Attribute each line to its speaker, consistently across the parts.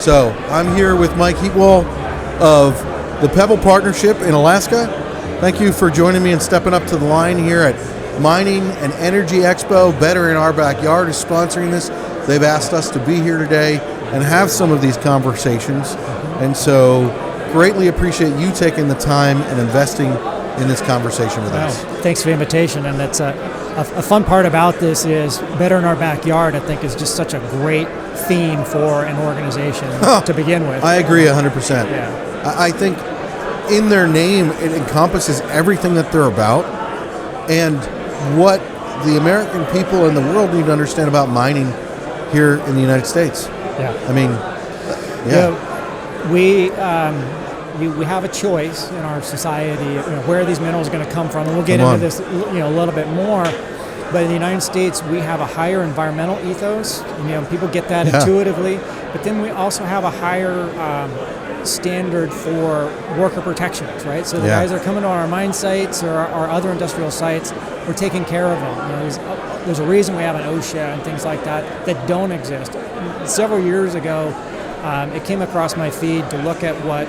Speaker 1: So I'm here with Mike Heatwole of the Pebble Partnership in Alaska. Thank you for joining me and stepping up to the line here at Mining and Energy Expo. Better in Our Backyard is sponsoring this. They've asked us to be here today and have some of these conversations. And so greatly appreciate you taking the time and investing in this conversation with us.
Speaker 2: Thanks for the invitation. And that's a fun part about this is Better in Our Backyard, I think, is just such a great theme for an organization to begin with.
Speaker 1: I agree 100%.
Speaker 2: Yeah.
Speaker 1: I think in their name, it encompasses everything that they're about and what the American people and the world need to understand about mining here in the United States.
Speaker 2: Yeah.
Speaker 1: I mean,
Speaker 2: we have a choice in our society, where these minerals are going to come from, and we'll get into this, a little bit more. But in the United States, we have a higher environmental ethos, and people get that intuitively. But then we also have a higher standard for worker protections, right? So the guys that are coming to our mine sites or our other industrial sites, we're taking care of them. There's a reason we have an OSHA and things like that don't exist. Several years ago, it came across my feed to look at what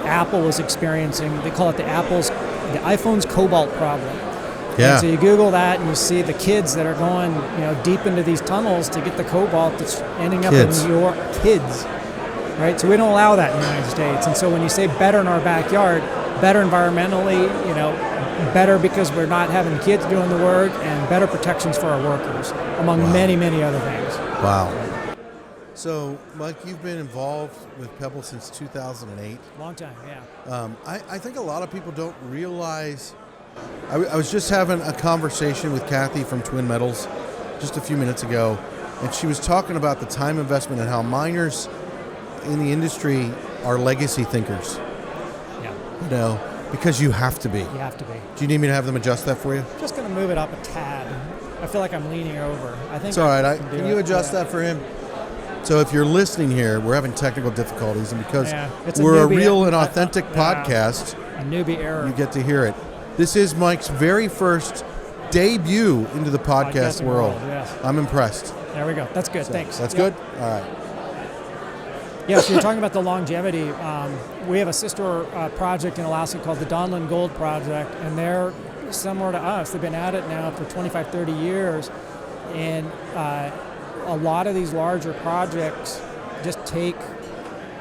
Speaker 2: Apple was experiencing. They call it the iPhone's cobalt problem.
Speaker 1: Yeah.
Speaker 2: And so you Google that and you see the kids that are going, deep into these tunnels to get the cobalt that's ending up in your kids, right? So we don't allow that in the United States. And so when you say better in our backyard, better environmentally, better because we're not having kids doing the work, and better protections for our workers, among many, many other things.
Speaker 1: Wow. So, Mike, you've been involved with Pebble since 2008.
Speaker 2: Long time, yeah.
Speaker 1: I think a lot of people don't realize. I was just having a conversation with Kathy from Twin Metals just a few minutes ago, and she was talking about the time investment and how miners in the industry are legacy thinkers.
Speaker 2: Yeah.
Speaker 1: Because you have to be.
Speaker 2: You have to be.
Speaker 1: Do you need me to have them adjust that for you?
Speaker 2: Just going to move it up a tad. I feel like I'm leaning over. I think
Speaker 1: it's all right. Can you adjust that for him? So if you're listening here, we're having technical difficulties, and because we're a real and authentic podcast,
Speaker 2: a newbie error.
Speaker 1: You get to hear it. This is Mike's very first debut into the podcast world.
Speaker 2: Yes.
Speaker 1: I'm impressed.
Speaker 2: There we go. That's good. Thanks.
Speaker 1: That's good? All right.
Speaker 2: Yeah, so you're talking about the longevity. We have a sister project in Alaska called the Donlin Gold Project, and they're similar to us. They've been at it now for 25, 30 years, and a lot of these larger projects just take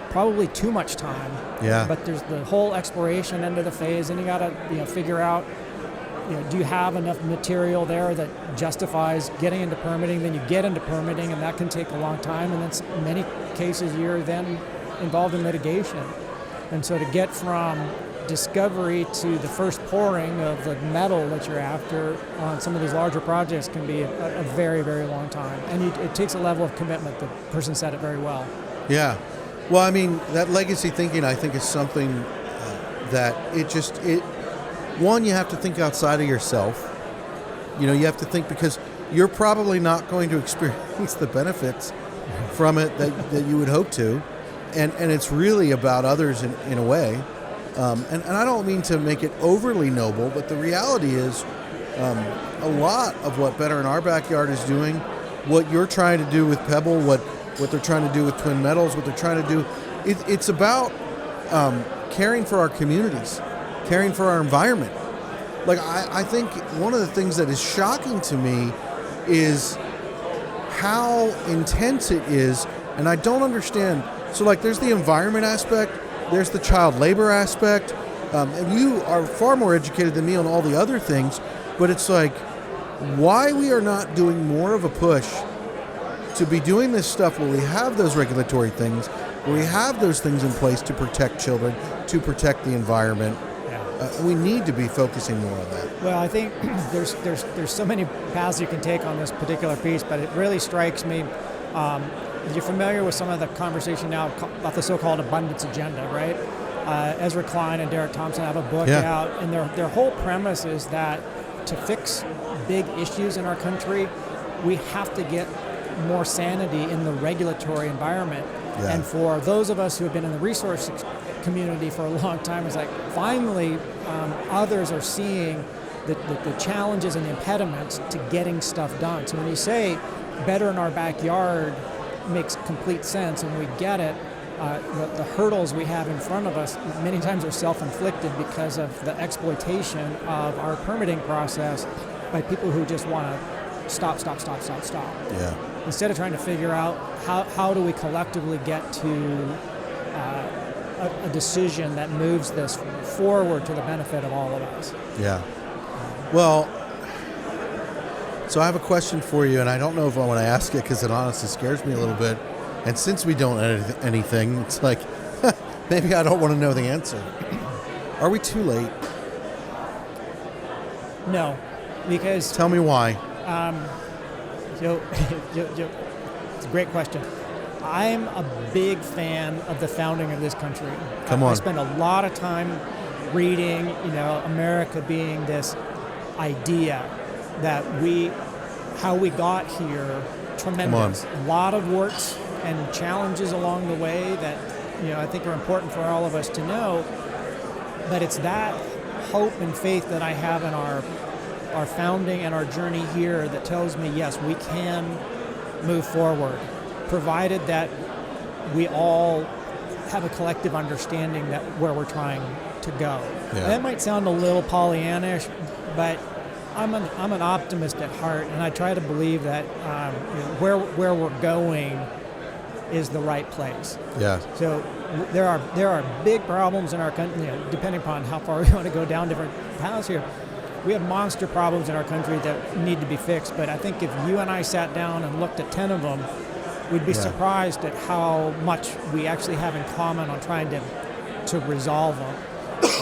Speaker 2: probably too much time.
Speaker 1: Yeah.
Speaker 2: But there's the whole exploration end of the phase, and you got to figure out, do you have enough material there that justifies getting into permitting? Then you get into permitting, and that can take a long time. And then in many cases, you're then involved in litigation. And so to get from discovery to the first pouring of the metal that you're after on some of these larger projects can be a very, very long time. And it takes a level of commitment. The person said it very well.
Speaker 1: Yeah. Well, I mean, that legacy thinking, I think, is something that one, you have to think outside of yourself. You have to think, because you're probably not going to experience the benefits from it that you would hope to. And it's really about others in a way. And I don't mean to make it overly noble, but the reality is a lot of what Better in Our Backyard is doing, what you're trying to do with Pebble, what they're trying to do with Twin Metals, what they're trying to do, it's about caring for our communities, caring for our environment. Like, I think one of the things that is shocking to me is how intense it is, and I don't understand. So, there's the environment aspect, there's the child labor aspect, and you are far more educated than me on all the other things, but it's why we are not doing more of a push to be doing this stuff where we have those regulatory things, where we have those things in place to protect children, to protect the environment. We need to be focusing more on that.
Speaker 2: Well, I think there's so many paths you can take on this particular piece, but it really strikes me. You're familiar with some of the conversation now about the so-called abundance agenda, right? Ezra Klein and Derek Thompson have a book out, and their whole premise is that to fix big issues in our country, we have to get more sanity in the regulatory environment. Yeah. And for those of us who have been in the resource community for a long time, it's finally others are seeing the challenges and the impediments to getting stuff done. So when you say better in our backyard makes complete sense and we get it, the hurdles we have in front of us many times are self-inflicted because of the exploitation of our permitting process by people who just want to stop.
Speaker 1: Yeah.
Speaker 2: Instead of trying to figure out how do we collectively get to a decision that moves this forward to the benefit of all of us.
Speaker 1: Yeah. Well, so I have a question for you, and I don't know if I want to ask it because it honestly scares me a little bit. And since we don't edit anything, it's like, maybe I don't want to know the answer. Are we too late?
Speaker 2: No, because...
Speaker 1: Tell me why.
Speaker 2: It's a great question. I'm a big fan of the founding of this country.
Speaker 1: Come on.
Speaker 2: I spend a lot of time reading, America being this idea that how we got here, tremendous. A lot of works and challenges along the way that, I think are important for all of us to know. But it's that hope and faith that I have in our founding and our journey here that tells me, yes, we can move forward, provided that we all have a collective understanding that where we're trying to go.
Speaker 1: Yeah.
Speaker 2: That might sound a little Pollyannish, but I'm an optimist at heart, and I try to believe that where we're going is the right place.
Speaker 1: Yeah.
Speaker 2: So there are big problems in our country, depending upon how far we want to go down different paths here. We have monster problems in our country that need to be fixed, but I think if you and I sat down and looked at 10 of them, we'd be surprised at how much we actually have in common on trying to resolve them.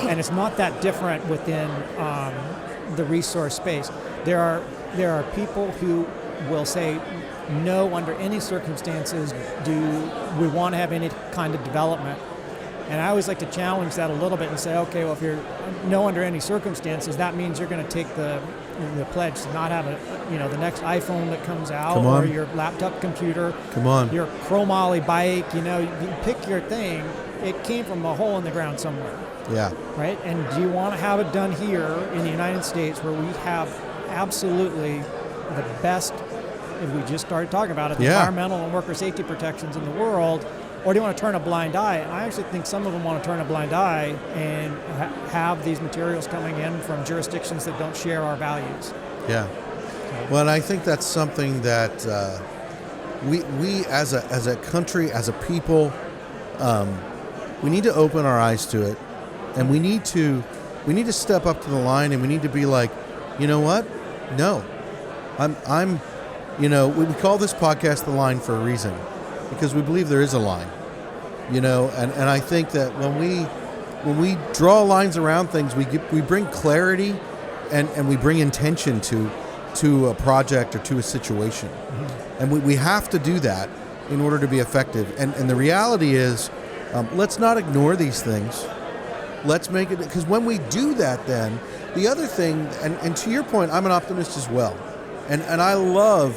Speaker 2: And it's not that different within the resource space. There are people who will say, no, under any circumstances do we want to have any kind of development. And I always like to challenge that a little bit and say, okay, well, if you're no under any circumstances, that means you're going to take the pledge to not have the next iPhone that comes out, or your laptop computer, your chromoly bike. You pick your thing. It came from a hole in the ground somewhere.
Speaker 1: Yeah.
Speaker 2: Right. And do you want to have it done here in the United States, where we have absolutely the best? If we just started talking about it, the environmental and worker safety protections in the world. Or do you want to turn a blind eye? And I actually think some of them want to turn a blind eye and have these materials coming in from jurisdictions that don't share our values.
Speaker 1: Yeah. Well, and I think that's something that we as a country, as a people, we need to open our eyes to it, and we need to step up to the line, and we need to be like, you know what? No, I'm. We call this podcast The Line for a reason, because we believe there is a line, and I think that when we draw lines around things, we bring clarity and we bring intention to a project or to a situation. Mm-hmm. And we have to do that in order to be effective. And the reality is, let's not ignore these things. Let's make it, because when we do that, then the other thing, and to your point, I'm an optimist as well. And I love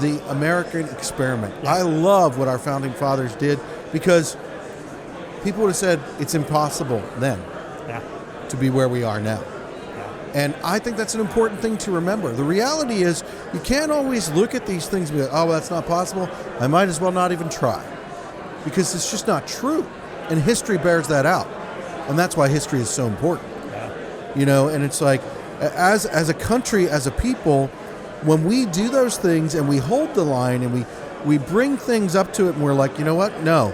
Speaker 1: the American experiment. Yeah. I love what our founding fathers did, because people would have said it's impossible then to be where we are now. Yeah. And I think that's an important thing to remember. The reality is, you can't always look at these things and be like, oh, well, that's not possible. I might as well not even try, because it's just not true. And history bears that out. And that's why history is so important. Yeah. And it's like, as a country, as a people, when we do those things and we hold the line and we bring things up to it and we're like, you know what? No,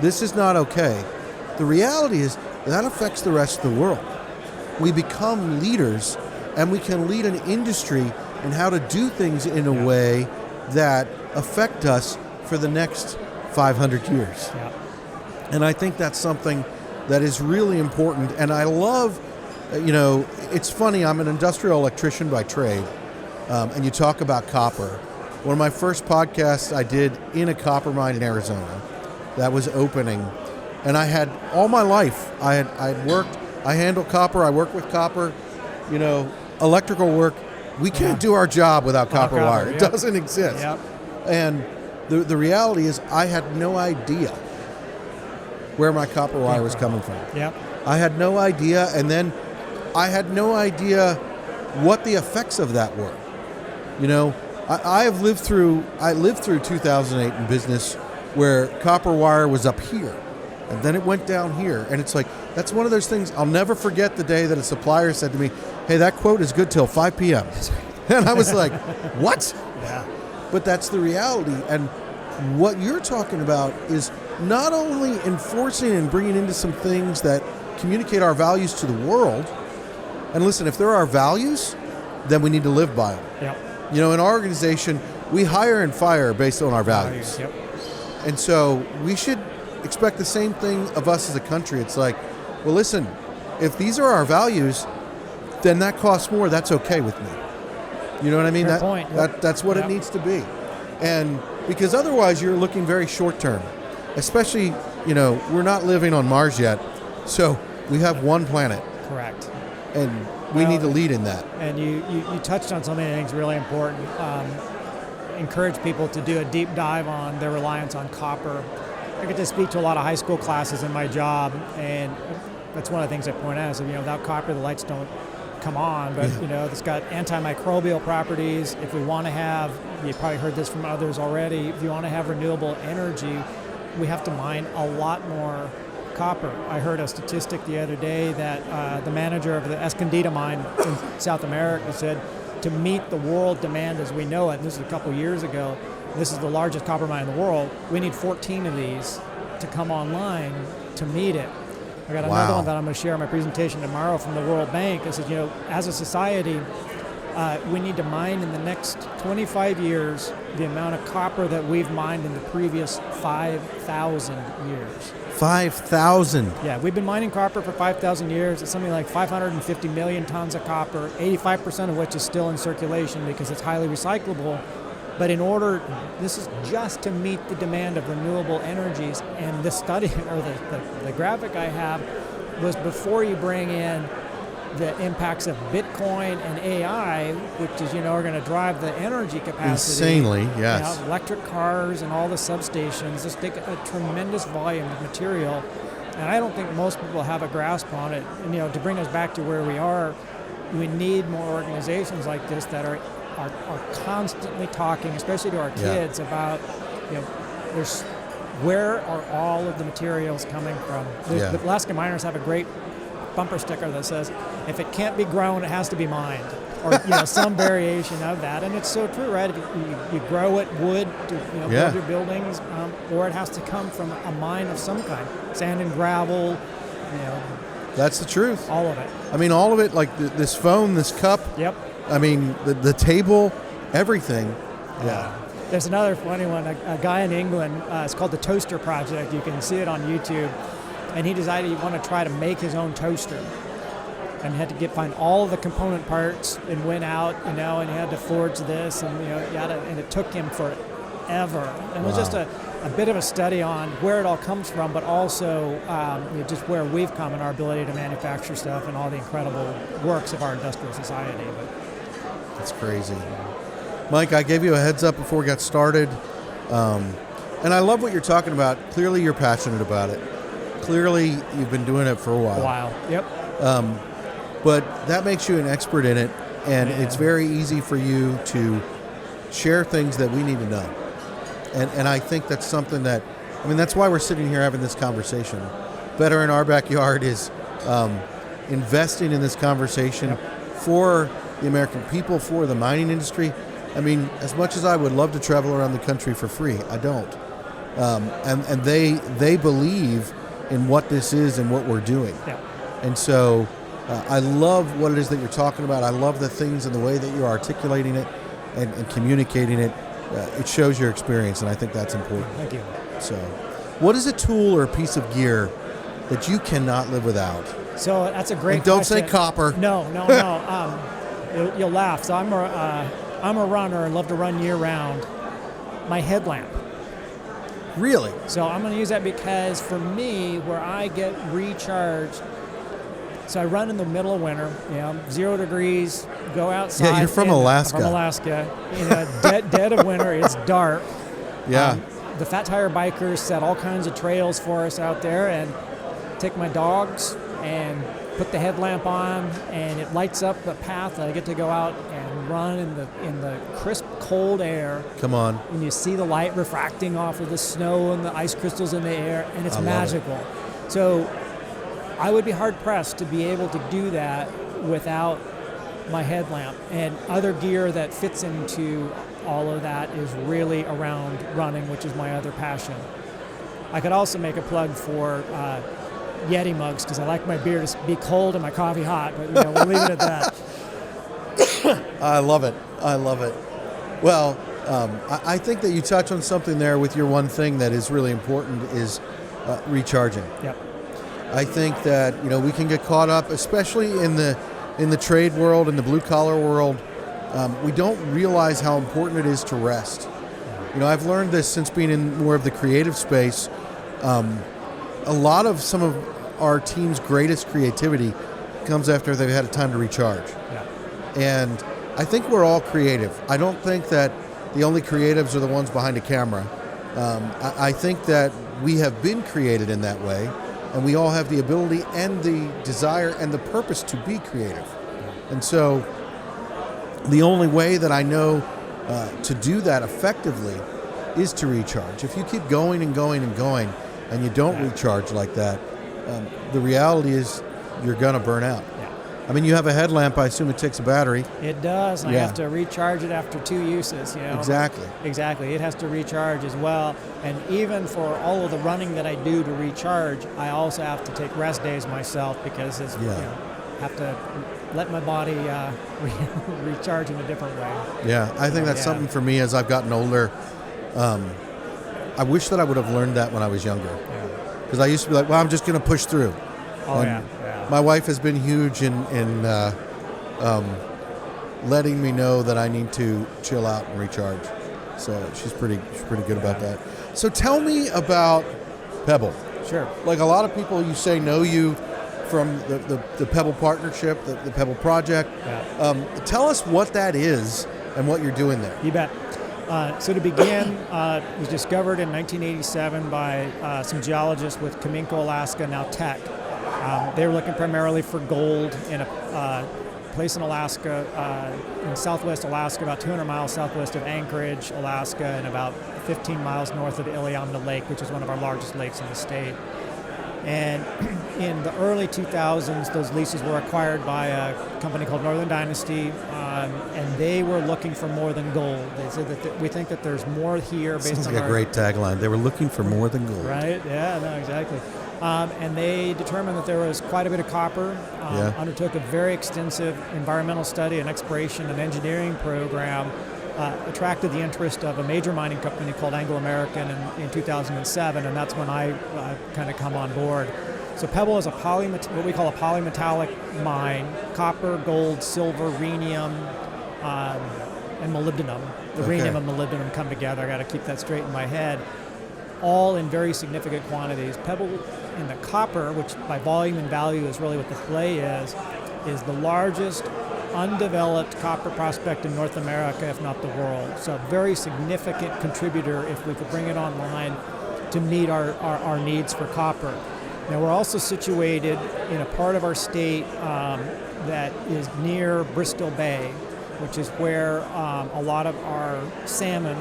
Speaker 1: this is not okay. The reality is that affects the rest of the world. We become leaders, and we can lead an industry in how to do things in a way that affect us for the next 500 years. Yeah. And I think that's something that is really important. And I love, it's funny, I'm an industrial electrician by trade. And you talk about copper. One of my first podcasts I did in a copper mine in Arizona that was opening, and I had all my life I handle copper, I work with copper, electrical work. We can't do our job without copper wire. It doesn't exist. Yep. And the reality is, I had no idea where my copper wire was coming from. Yep. I had no idea, and then I had no idea what the effects of that were. I lived through 2008 in business, where copper wire was up here, and then it went down here. And it's like, that's one of those things. I'll never forget the day that a supplier said to me, hey, that quote is good till 5 p.m. And I was like, what?
Speaker 2: Yeah.
Speaker 1: But that's the reality. And what you're talking about is not only enforcing and bringing into some things that communicate our values to the world. And listen, if there are values, then we need to live by them.
Speaker 2: Yep.
Speaker 1: You know, in our organization, we hire and fire based on our values.
Speaker 2: Yep.
Speaker 1: And so we should expect the same thing of us as a country. It's like, well, listen, if these are our values, then that costs more. That's okay with me. You know what I mean?
Speaker 2: Fair point. Yep.
Speaker 1: That's what it needs to be. And because otherwise you're looking very short term, especially, you know, we're not living on Mars yet. So we have one planet.
Speaker 2: Correct.
Speaker 1: And we need to lead in that.
Speaker 2: And you touched on something I think is really important. Encourage people to do a deep dive on their reliance on copper. I get to speak to a lot of high school classes in my job, and that's one of the things I point out is that, you know, without copper the lights don't come on, but you know, it's got antimicrobial properties. If we want to have, you probably heard this from others already, if you want to have renewable energy, we have to mine a lot more copper. I heard a statistic the other day that the manager of the Escondida mine in South America said to meet the world demand as we know it, and this is a couple years ago, this is the largest copper mine in the world, we need 14 of these to come online to meet it. I got another one that I'm going to share in my presentation tomorrow from the World Bank. It says, you know, as a society, we need to mine in the next 25 years the amount of copper that we've mined in the previous 5,000 years.
Speaker 1: 5,000.
Speaker 2: Yeah, we've been mining copper for 5,000 years. It's something like 550 million tons of copper, 85% of which is still in circulation because it's highly recyclable. But in order, this is just to meet the demand of renewable energies. And the study, or the graphic I have, was before you bring in the impacts of Bitcoin and AI, which is, you know, are going to drive the energy capacity.
Speaker 1: Insanely, yes.
Speaker 2: You know, electric cars and all the substations just take a tremendous volume of material. And I don't think most people have a grasp on it. And, you know, to bring us back to where we are, we need more organizations like this that are constantly talking, especially to our kids, about, you know, where are all of the materials coming from? The Alaska miners have a great bumper sticker that says, if it can't be grown, it has to be mined, or, you know, some variation of that. And it's so true, right? If you grow it, wood to, you know, build your buildings, or it has to come from a mine of some kind, sand and gravel, you know. That's the truth. All of it. I mean, all of it, like this phone, this cup. Yep. I mean, the table, everything. Yeah. There's another funny one. A guy in England, it's called the Toaster Project. You can see it on YouTube. And he decided he wanted to try to make his own toaster. And he had to find all of the component parts and went out, you know, and he had to forge this, and, you know, and it took him forever. And it was just a bit of a study on where it all comes from, but also you know, just where we've come in our ability to manufacture stuff and all the incredible works of our industrial society. That's crazy. Mike, I gave you a heads up before we got started. And I love what you're talking about. Clearly you're passionate about it. Clearly you've been doing it for a while. Yep. But that makes you an expert in it, and it's very easy for you to share things that we need to know. And I think that's something that, I mean, that's why we're sitting here having this conversation. Better in Our Backyard is investing in this conversation for the American people, for the mining industry. I mean, as much as I would love to travel around the country for free, I don't. And they believe in what this is and what we're doing. Yeah. And so I love what it is that you're talking about. I love the things and the way that you're articulating it and communicating it. It shows your experience, and I think that's important. Thank you. So what is a tool or a piece of gear that you cannot live without? So that's a great question. Don't say copper. No. You'll laugh. So I'm a runner and love to run year-round. My headlamp. Really? So I'm going to use that because for me, where I get recharged, so I run in the middle of winter, you know, 0 degrees, go outside. Yeah, you're from Alaska. I'm from Alaska. You know, dead of winter, it's dark. Yeah. The Fat Tire bikers set all kinds of trails for us out there, and take my dogs and put the headlamp on, and it lights up the path that I get to go out and run in the crisp, cold air.
Speaker 1: Come on.
Speaker 2: And you see the light refracting off of the snow and the ice crystals in the air, and it's magical. So I would be hard-pressed to be able to do that without my headlamp. And other gear that fits into all of that is really around running, which is my other passion. I could also make a plug for Yeti mugs, because I like my beer to be cold and my coffee hot, but we'll leave it at that.
Speaker 1: I love it. Well, I think that you touch on something there with your one thing that is really important is recharging.
Speaker 2: Yep.
Speaker 1: I think that we can get caught up, especially in the trade world, in the blue collar world. We don't realize how important it is to rest. I've learned this since being in more of the creative space. A lot of some of our team's greatest creativity comes after they've had a time to recharge.
Speaker 2: Yeah.
Speaker 1: And I think we're all creative. I don't think that the only creatives are the ones behind a camera. I think that we have been created in that way, and we all have the ability and the desire and the purpose to be creative. And so the only way that I know to do that effectively is to recharge. If you keep going and going and going and you don't recharge like that, the reality is you're going to burn out.
Speaker 2: Yeah.
Speaker 1: I mean, you have a headlamp. I assume it takes a battery.
Speaker 2: It does. I have to recharge it after 2 uses.
Speaker 1: Exactly.
Speaker 2: Exactly. It has to recharge as well. And even for all of the running that I do to recharge, I also have to take rest days myself, because it's, have to let my body recharge in a different way.
Speaker 1: Yeah, I think that's something for me as I've gotten older. I wish that I would have learned that when I was younger. Because I used to be like, well, I'm just going to push through. My wife has been huge in letting me know that I need to chill out and recharge. So she's pretty good about that. So tell me about Pebble.
Speaker 2: Sure.
Speaker 1: Like a lot of people you say know you from the Pebble Partnership, the Pebble Project.
Speaker 2: Yeah.
Speaker 1: Tell us what that is and what you're doing there.
Speaker 2: You bet. So to begin, it was discovered in 1987 by some geologists with Cominco, Alaska, now Teck. They were looking primarily for gold in a place in Alaska, in southwest Alaska, about 200 miles southwest of Anchorage, Alaska, and about 15 miles north of Iliamna Lake, which is one of our largest lakes in the state. And in the early 2000s, those leases were acquired by a company called Northern Dynasty, and they were looking for more than gold. They said that we think that there's more here based on
Speaker 1: Sounds like a great tagline. They were looking for more than gold.
Speaker 2: Right? Yeah, no, exactly. And they determined that there was quite a bit of copper, undertook a very extensive environmental study and exploration and engineering program, attracted the interest of a major mining company called Anglo American in 2007, and that's when I kind of come on board. So Pebble is what we call a polymetallic mine: copper, gold, silver, rhenium, and molybdenum. The rhenium and molybdenum come together. I got to keep that straight in my head. All in very significant quantities. Pebble in the copper, which by volume and value is really what the play is the largest undeveloped copper prospect in North America, if not the world. So a very significant contributor if we could bring it online to meet our needs for copper. Now we're also situated in a part of our state that is near Bristol Bay, which is where a lot of our salmon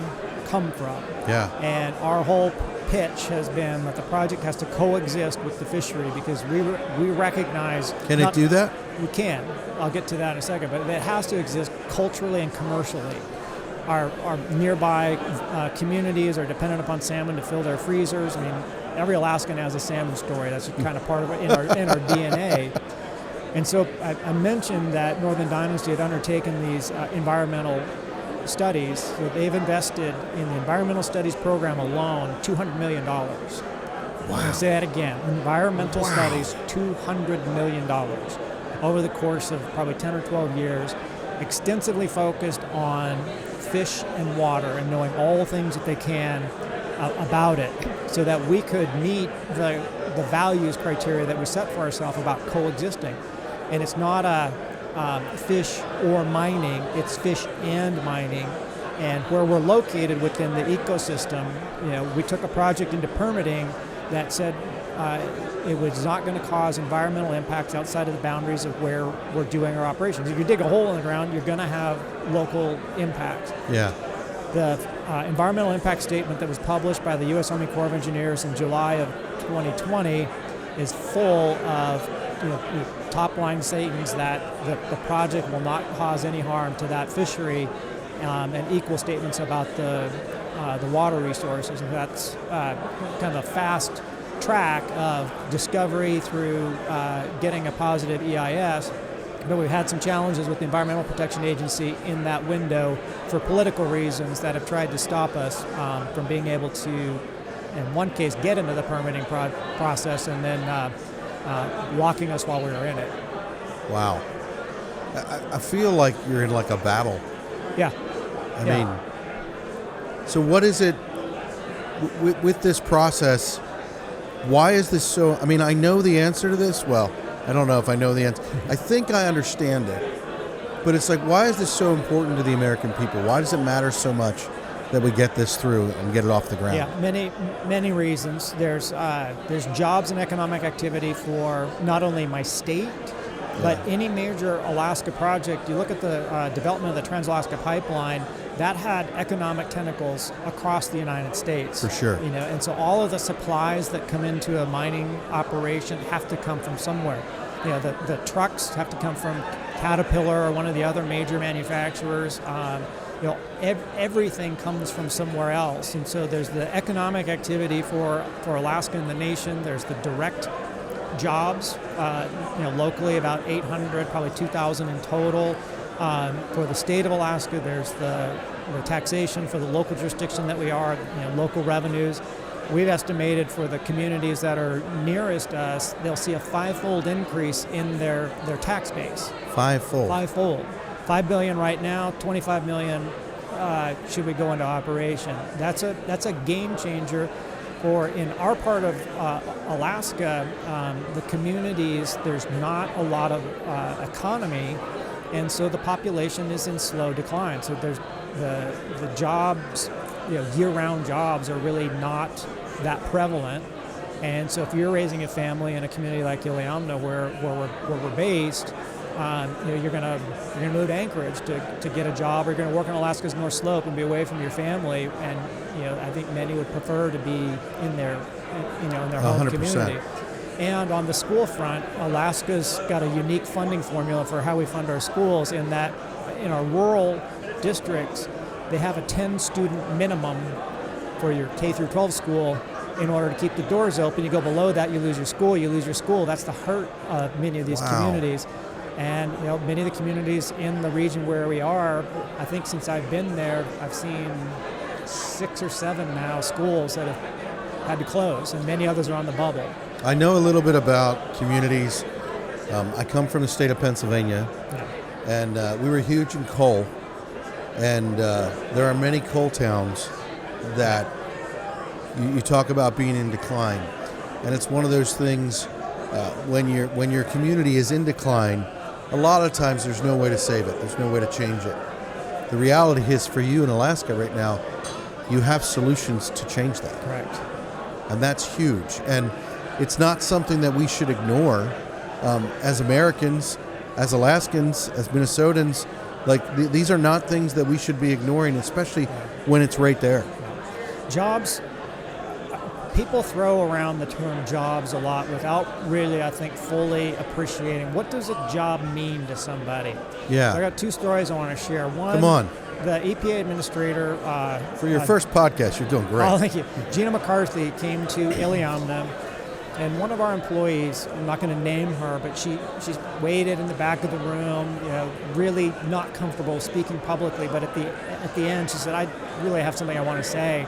Speaker 2: come from.
Speaker 1: Yeah.
Speaker 2: And our whole pitch has been that the project has to coexist with the fishery, because we recognize...
Speaker 1: Can it do that?
Speaker 2: We can. I'll get to that in a second, but it has to exist culturally and commercially. Our nearby communities are dependent upon salmon to fill their freezers. I mean, every Alaskan has a salmon story. That's kind of part of it in our DNA. And so I mentioned that Northern Dynasty had undertaken these environmental studies. So they've invested in the environmental studies program alone $200 million. Wow. I'll say that again. Environmental studies, $200 million over the course of probably 10 or 12 years, extensively focused on fish and water and knowing all things that they can about it, so that we could meet the values criteria that we set for ourselves about coexisting. And it's not a fish or mining, it's fish and mining. And where we're located within the ecosystem, we took a project into permitting that said it was not going to cause environmental impacts outside of the boundaries of where we're doing our operations. If you dig a hole in the ground, you're going to have local impacts.
Speaker 1: Yeah.
Speaker 2: The environmental impact statement that was published by the U.S. Army Corps of Engineers in July of 2020 is full of top-line statements that the project will not cause any harm to that fishery, and equal statements about the water resources. And that's kind of a fast track of discovery through getting a positive EIS. But we've had some challenges with the Environmental Protection Agency in that window for political reasons that have tried to stop us from being able to, in one case, get into the permitting process and then blocking us while we were in it.
Speaker 1: Wow. I feel like you're in like a battle.
Speaker 2: Yeah.
Speaker 1: I mean, so what is it with this process? Why is this so? I mean, I know the answer to this. Well, I don't know if I know the answer. I think I understand it. But it's like, why is this so important to the American people? Why does it matter so much that we get this through and get it off the ground?
Speaker 2: Yeah, many reasons. There's jobs and economic activity for not only my state, but any major Alaska project. You look at the development of the Trans-Alaska Pipeline, that had economic tentacles across the United States.
Speaker 1: For sure.
Speaker 2: And so all of the supplies that come into a mining operation have to come from somewhere. The trucks have to come from Caterpillar or one of the other major manufacturers. Everything comes from somewhere else. And so there's the economic activity for Alaska and the nation. There's the direct jobs, locally about 800, probably 2,000 in total. For the state of Alaska, there's the taxation for the local jurisdiction that we are, local revenues. We've estimated for the communities that are nearest us, they'll see a five-fold increase in their tax base.
Speaker 1: Five-fold?
Speaker 2: Five-fold. $5 billion right now, $25 million should we go into operation. That's a game changer. For in our part of Alaska, the communities, there's not a lot of economy, and so the population is in slow decline. So there's the jobs, year-round jobs are really not that prevalent. And so if you're raising a family in a community like Iliamna, where we're based, you're gonna move to Anchorage to get a job, or you're gonna work on Alaska's North Slope and be away from your family. And I think many would prefer to be in their home
Speaker 1: 100%.
Speaker 2: community. And on the school front, Alaska's got a unique funding formula for how we fund our schools, in that in our rural districts, they have a 10-student minimum for your K through 12 school in order to keep the doors open. You go below that, you lose your school. That's the hurt of many of these communities. And many of the communities in the region where we are, I think since I've been there, I've seen 6 or 7 now schools that have had to close, and many others are on the bubble.
Speaker 1: I know a little bit about communities. I come from the state of Pennsylvania, and we were huge in coal. And there are many coal towns that you talk about being in decline. And it's one of those things, when your community is in decline, a lot of times there's no way to save it. There's no way to change it. The reality is, for you in Alaska right now, you have solutions to change that.
Speaker 2: Correct.
Speaker 1: And that's huge. And it's not something that we should ignore as Americans, as Alaskans, as Minnesotans. Like, these are not things that we should be ignoring, especially when it's right there.
Speaker 2: Jobs, people throw around the term jobs a lot without really, I think, fully appreciating what does a job mean to somebody.
Speaker 1: Yeah.
Speaker 2: So I got 2 stories I want to share. One,
Speaker 1: come on.
Speaker 2: The EPA administrator...
Speaker 1: for your first podcast, you're doing great.
Speaker 2: Oh, thank you. Gina McCarthy came to Iliamna, and one of our employees, I'm not going to name her, but she's waited in the back of the room, really not comfortable speaking publicly. But at the end, she said, "I really have something I want to say.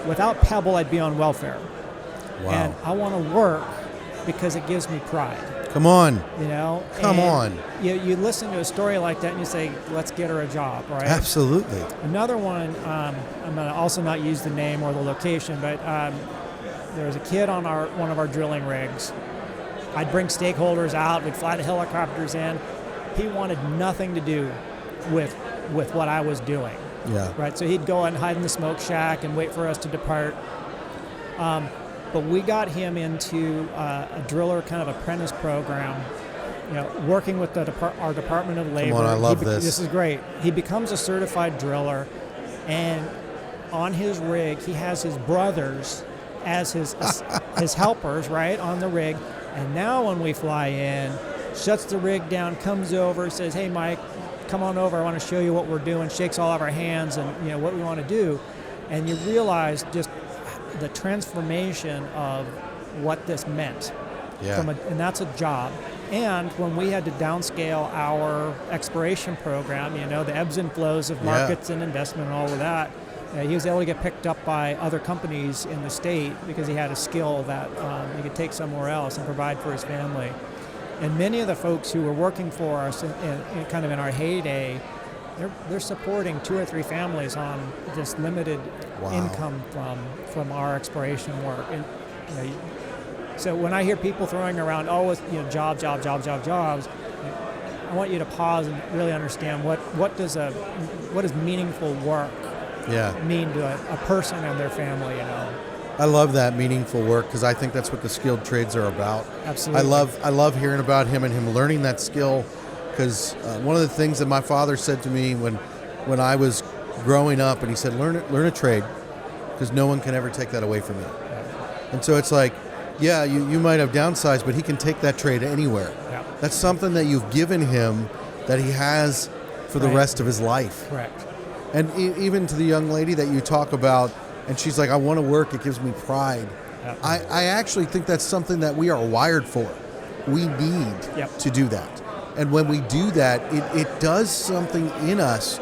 Speaker 2: Without Pebble, I'd be on welfare.
Speaker 1: Wow.
Speaker 2: And I want to work because it gives me pride."
Speaker 1: Come on. Come on.
Speaker 2: You listen to a story like that and you say, let's get her a job, right?
Speaker 1: Absolutely. Another
Speaker 2: one, I'm going to also not use the name or the location, but there was a kid on one of our drilling rigs. I'd bring stakeholders out, we'd fly the helicopters in. He wanted nothing to do with what I was doing.
Speaker 1: Yeah.
Speaker 2: Right, so he'd go and hide in the smoke shack and wait for us to depart. but we got him into a driller kind of apprentice program, working with our Department of Labor.
Speaker 1: Come on, I love this.
Speaker 2: This is great. He becomes a certified driller, and on his rig, he has his brothers as his helpers, right, on the rig. And now when we fly in, shuts the rig down, comes over, says, "Hey, Mike, come on over. I want to show you what we're doing." Shakes all of our hands and what we want to do. And you realize just the transformation of what this meant.
Speaker 1: Yeah.
Speaker 2: And that's a job. And when we had to downscale our exploration program, the ebbs and flows of markets and investment and all of that, he was able to get picked up by other companies in the state because he had a skill that he could take somewhere else and provide for his family. And many of the folks who were working for us in our heyday, they're supporting 2 or 3 families on just limited income from our exploration work. And so when I hear people throwing around, jobs, I want you to pause and really understand what does meaningful work mean to a person and their family.
Speaker 1: I love that meaningful work because I think that's what the skilled trades are about.
Speaker 2: Absolutely.
Speaker 1: I love hearing about him and him learning that skill because one of the things that my father said to me when I was growing up, and he said, learn a trade because no one can ever take that away from you. And so it's like, you might have downsized, but he can take that trade anywhere.
Speaker 2: Yeah.
Speaker 1: That's something that you've given him that he has for the rest of his life.
Speaker 2: Correct.
Speaker 1: And even to the young lady that you talk about, and she's like, I want to work, it gives me pride. Yep. I actually think that's something that we are wired for. We need to do that. And when we do that, it does something in us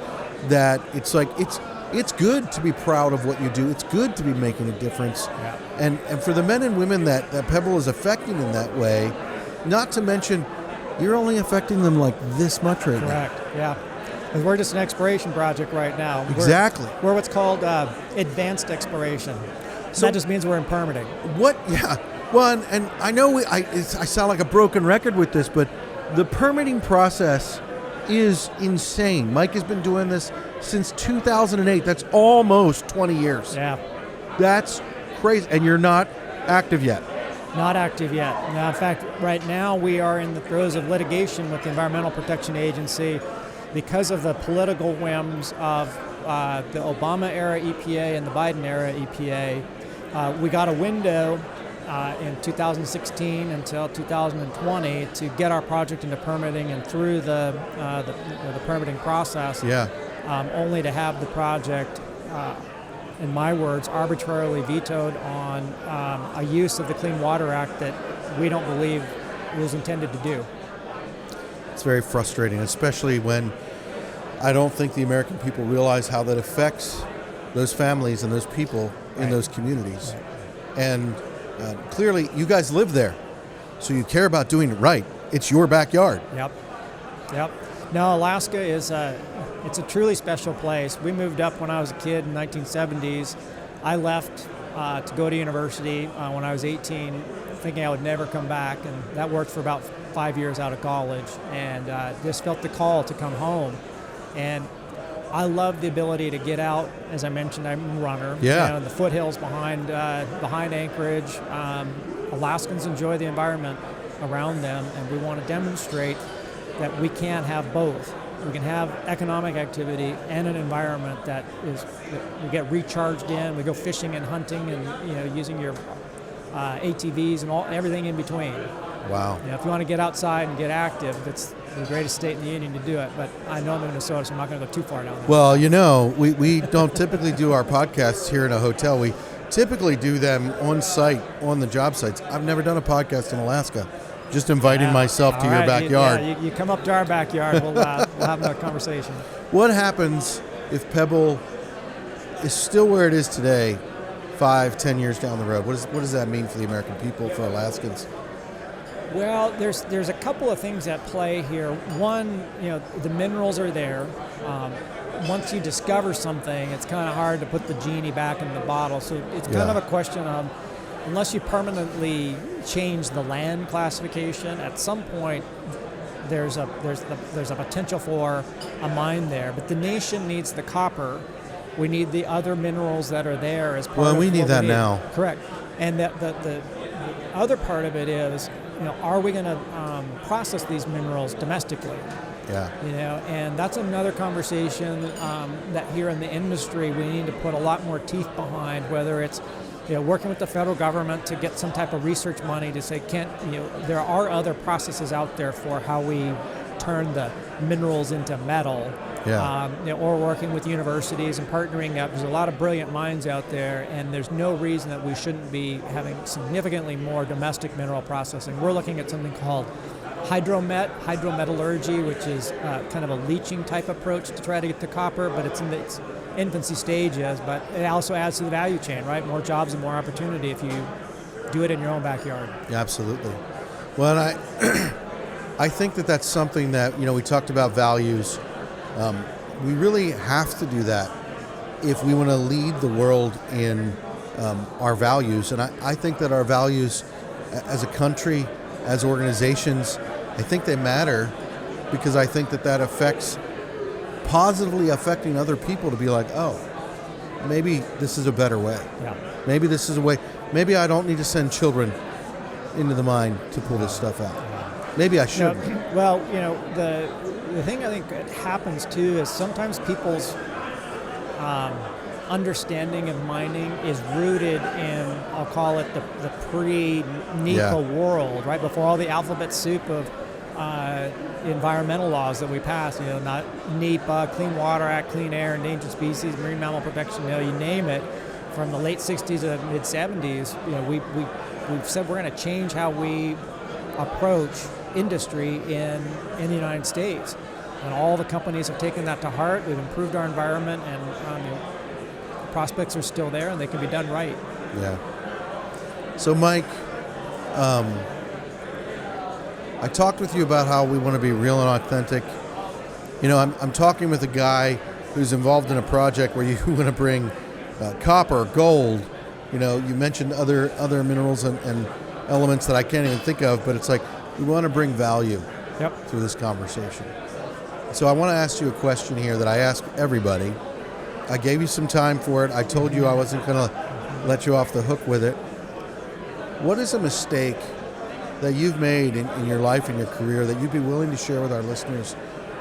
Speaker 1: that it's like, it's good to be proud of what you do. It's good to be making a difference.
Speaker 2: Yeah.
Speaker 1: And for the men and women that Pebble is affecting in that way, not to mention, you're only affecting them like this much right now.
Speaker 2: Correct, yeah. And we're just an exploration project right now.
Speaker 1: Exactly.
Speaker 2: We're what's called advanced exploration. So that just means we're in permitting.
Speaker 1: What? Yeah. Well, and I know I sound like a broken record with this, but the permitting process is insane. Mike has been doing this since 2008. That's almost 20 years.
Speaker 2: Yeah.
Speaker 1: That's crazy. And you're not active yet.
Speaker 2: Not active yet. Now, in fact, right now we are in the throes of litigation with the Environmental Protection Agency because of the political whims of the Obama-era EPA and the Biden-era EPA. We got a window in 2016 until 2020 to get our project into permitting and through the permitting process.
Speaker 1: Yeah.
Speaker 2: Only to have the project, in my words, arbitrarily vetoed on a use of the Clean Water Act that we don't believe it was intended to do.
Speaker 1: It's very frustrating, especially when I don't think the American people realize how that affects those families and those people in those communities. Right. And clearly, you guys live there, so you care about doing it right. It's your backyard.
Speaker 2: Yep. No, Alaska is it's a truly special place. We moved up when I was a kid in the 1970s. I left to go to university when I was 18, thinking I would never come back, and that worked for about 5 years out of college, and just felt the call to come home. And I love the ability to get out. As I mentioned, I'm a runner.
Speaker 1: Yeah.
Speaker 2: The foothills behind Anchorage. Alaskans enjoy the environment around them, and we want to demonstrate that we can have both. We can have economic activity and an environment that we get recharged in. We go fishing and hunting, and using your ATVs and everything in between.
Speaker 1: Wow.
Speaker 2: If you want to get outside and get active, it's the greatest state in the union to do it. But I know I'm in Minnesota, so I'm not going to go too far down there.
Speaker 1: Well, we don't typically do our podcasts here in a hotel. We typically do them on site, on the job sites. I've never done a podcast in Alaska. Just inviting myself to your backyard.
Speaker 2: You come up to our backyard, we'll have a conversation.
Speaker 1: What happens if Pebble is still where it is today, 5-10 years down the road? What does that mean for the American people, for Alaskans?
Speaker 2: Well, there's a couple of things at play here. One, the minerals are there. Once you discover something, it's kind of hard to put the genie back in the bottle. So it's kind of a question of, unless you permanently change the land classification, at some point there's a potential for a mine there. But the nation needs the copper. We need the other minerals that are there as part of
Speaker 1: we need
Speaker 2: what
Speaker 1: that now.
Speaker 2: Correct. And the other part of it is, are we going to process these minerals domestically?
Speaker 1: Yeah.
Speaker 2: And that's another conversation that here in the industry we need to put a lot more teeth behind, whether it's working with the federal government to get some type of research money to say, there are other processes out there for how we turn the minerals into metal.
Speaker 1: Yeah.
Speaker 2: Or working with universities and partnering up. There's a lot of brilliant minds out there, and there's no reason that we shouldn't be having significantly more domestic mineral processing. We're looking at something called hydrometallurgy, which is kind of a leaching type approach to try to get the copper, but it's in its infancy stages, but it also adds to the value chain, right? More jobs and more opportunity if you do it in your own backyard.
Speaker 1: Yeah, absolutely. Well, and I think that's something that, we talked about values. We really have to do that if we want to lead the world in our values. And I think that our values as a country, as organizations, I think they matter, because I think that affects, positively affecting other people to be like, oh, maybe this is a better way.
Speaker 2: Yeah.
Speaker 1: Maybe this is a way. Maybe I don't need to send children into the mine to pull this stuff out. Maybe I should.
Speaker 2: Well, the thing I think that happens too is sometimes people's understanding of mining is rooted in, I'll call it the pre-NEPA world, right? Before all the alphabet soup of environmental laws that we passed, not NEPA, Clean Water Act, Clean Air, Endangered Species, Marine Mammal Protection, you name it, from the late 60s to mid 70s, we've said we're going to change how we approach industry in the United States. And all the companies have taken that to heart. We've improved our environment, and prospects are still there, and they can be done right.
Speaker 1: Yeah. So, Mike, I talked with you about how we want to be real and authentic. I'm talking with a guy who's involved in a project where you want to bring copper, gold. You mentioned other minerals and elements that I can't even think of, but it's like we want to bring value through this conversation. So I want to ask you a question here that I ask everybody. I gave you some time for it. I told you I wasn't going to let you off the hook with it. What is a mistake that you've made in your life and your career that you'd be willing to share with our listeners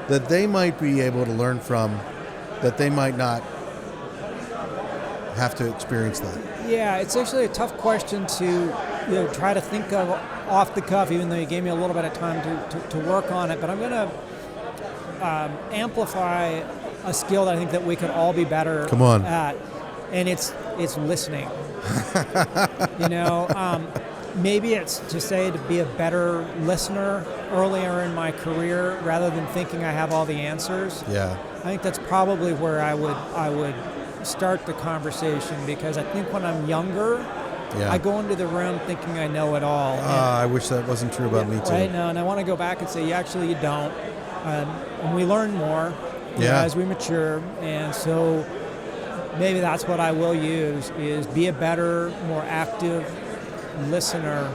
Speaker 1: that they might be able to learn from, that they might not have to experience that?
Speaker 2: Yeah, it's actually a tough question to try to think of off the cuff, even though you gave me a little bit of time to work on it. But I'm going to amplify a skill that I think that we could all be better at, and it's listening. Maybe it's to say to be a better listener earlier in my career rather than thinking I have all the answers.
Speaker 1: Yeah,
Speaker 2: I think that's probably where I would start the conversation, because I think when I'm younger, I go into the room thinking I know it all.
Speaker 1: I wish that wasn't true about me too.
Speaker 2: Right now, and I want to go back and say, actually, you don't. And we learn more as we mature, and so maybe that's what I will use, is be a better, more active listener,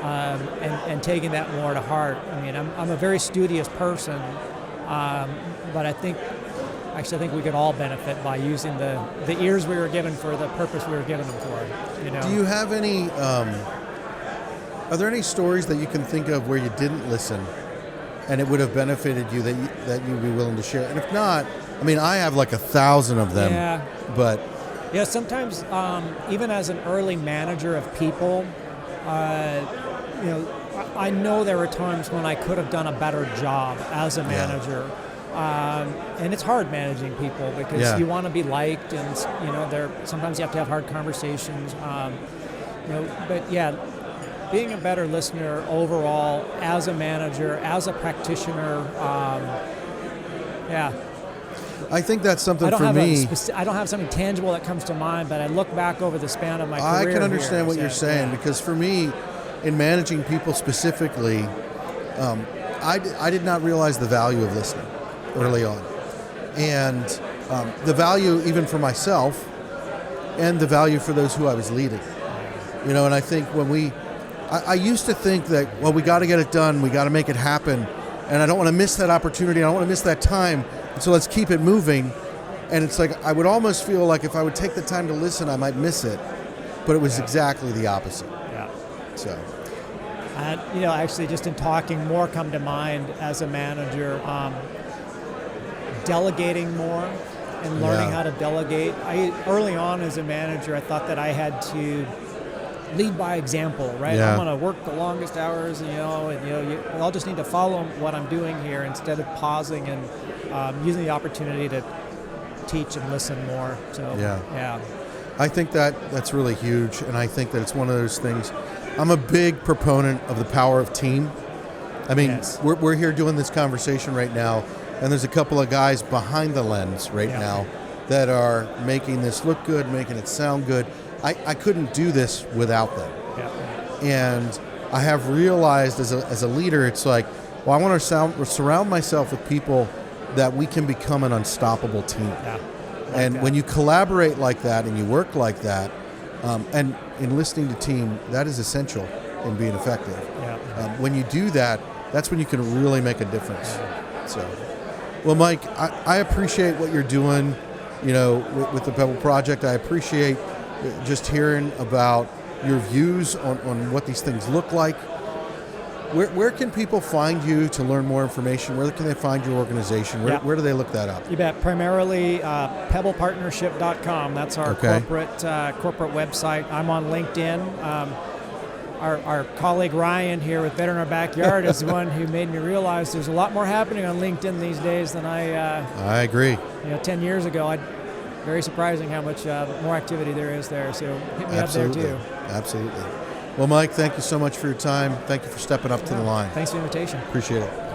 Speaker 2: and taking that more to heart. I mean, I'm a very studious person, but I think we could all benefit by using the ears we were given for the purpose we were given them for.
Speaker 1: Do you have any? Are there any stories that you can think of where you didn't listen, and it would have benefited you that you'd be willing to share? And if not, I mean, I have like 1,000 of them.
Speaker 2: Yeah.
Speaker 1: But
Speaker 2: sometimes even as an early manager of people, I know there were times when I could have done a better job as a manager. And it's hard managing people because you want to be liked, and sometimes you have to have hard conversations. But being a better listener overall as a manager, as a practitioner,
Speaker 1: I think that's something for me.
Speaker 2: I don't have something tangible that comes to mind, but I look back over the span of my career.
Speaker 1: I can understand what you're saying, because for me, in managing people specifically, I did not realize the value of listening early on, and the value even for myself, and the value for those who I was leading. And I think I used to think that, well, we got to get it done, we got to make it happen, and I don't want to miss that opportunity, I don't want to miss that time, so let's keep it moving. And it's like I would almost feel like if I would take the time to listen, I might miss it. but it was exactly the opposite.
Speaker 2: Yeah.
Speaker 1: So.
Speaker 2: Actually, just in talking, more come to mind as a manager. Delegating more and learning how to delegate. Early on as a manager, I thought that I had to lead by example, right?
Speaker 1: Yeah.
Speaker 2: I'm going to work the longest hours, I'll just need to follow what I'm doing here instead of pausing and using the opportunity to teach and listen more. So, yeah.
Speaker 1: I think that's really huge, and I think that it's one of those things. I'm a big proponent of the power of team. I mean, we're here doing this conversation right now, and there's a couple of guys behind the lens right now that are making this look good, making it sound good. I couldn't do this without them.
Speaker 2: Yeah.
Speaker 1: And I have realized as a leader, it's like, well, I want to surround myself with people that we can become an unstoppable team.
Speaker 2: Yeah.
Speaker 1: And when you collaborate like that and you work like that, and in listening to team, that is essential in being effective.
Speaker 2: Yeah.
Speaker 1: When you do that, that's when you can really make a difference. So, well, Mike, I appreciate what you're doing, with the Pebble Project. I appreciate just hearing about your views on what these things look like. Where can people find you to learn more information? Where can they find your organization? Where do they look that up?
Speaker 2: You bet. Primarily pebblepartnership.com. That's our corporate website. I'm on LinkedIn. Our colleague Ryan here with Better in Our Backyard is the one who made me realize there's a lot more happening on LinkedIn these days than
Speaker 1: I agree.
Speaker 2: 10 years ago. Very surprising how much more activity there is there. So hit me up there too.
Speaker 1: Absolutely. Well, Mike, thank you so much for your time. Thank you for stepping up to the line.
Speaker 2: Thanks for the invitation.
Speaker 1: Appreciate it.